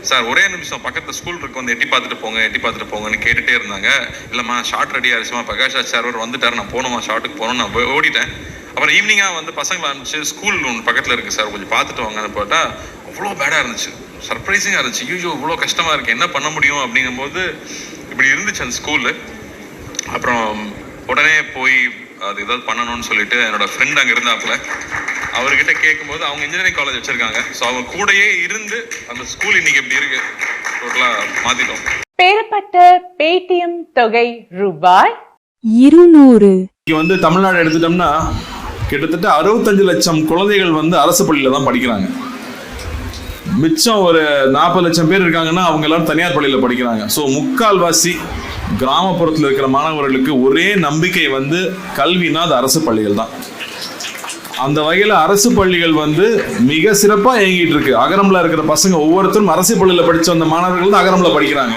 Sir ஒரே நிமிஷம் பக்கத்தில் ஸ்கூல் இருக்கு, வந்து எட்டி பார்த்துட்டு போங்கன்னு கேட்டுகிட்டே இருந்தாங்க. இல்லைம்மா ஷார்ட் ரெடி ஆயிடுச்சுமா, பிரகாஷ் சார் வந்துட்டார், நான் போகணுமா ஷார்ட்டுக்கு போகணும், நான் ஓடிட்டேன். அப்புறம் ஈவினிங்காக வந்து பசங்களை அனுப்பிச்சு ஸ்கூல் ஒன்று பக்கத்தில் இருக்குது சார், கொஞ்சம் பார்த்துட்டு வாங்கன்னு போட்டால் அவ்வளோ பேடாக இருந்துச்சு, சர்ப்ரைசிங்காக இருந்துச்சு. ஐயோ இவ்வளோ கஷ்டமாக இருக்குது, என்ன பண்ண முடியும் அப்படிங்கும்போது இப்படி இருந்துச்சு அந்த ஸ்கூலு. அப்புறம் உடனே போய் அது ஏதாவது பண்ணணும்னு சொல்லிட்டு என்னோட ஃப்ரெண்ட் அங்கே இருந்தாப்புல, அவர்கிட்ட கேட்கும்போது அவங்க இன்ஜினியரிங் காலேஜ் வச்சிருக்காங்க. ஸோ அவங்க கூடயே இருந்து அந்த ஸ்கூல் இன்னைக்கு எப்படி இருக்கு டோட்டலாக மாத்திட்டோம். பெறப்பட்ட பேடிஎம் தொகை ரூபாய் 200. இங்க வந்து தமிழ்நாடு எடுத்துட்டோம்னா கிட்டத்தட்ட 65 லட்சம் குழந்தைகள் வந்து அரசு பள்ளியில தான் படிக்கிறாங்க. மிச்சம் ஒரு 40 லட்சம் பேர் இருக்காங்கன்னா அவங்க எல்லாரும் தனியார் பள்ளியில படிக்கிறாங்க. ஸோ முக்கால்வாசி கிராமப்புறத்தில் இருக்கிற மாணவர்களுக்கு ஒரே நம்பிக்கை வந்து கல்வினா அது அரசு பள்ளிகள் தான். அந்த வகையில் அரசு பள்ளிகள் வந்து மிக சிறப்பாக இயங்கிட்டு இருக்கு. அகரம்ல இருக்கிற பசங்க ஒவ்வொருத்தரும் அரசு பள்ளியில் படித்த வந்த மாணவர்கள் தான் அகரம்ல படிக்கிறாங்க.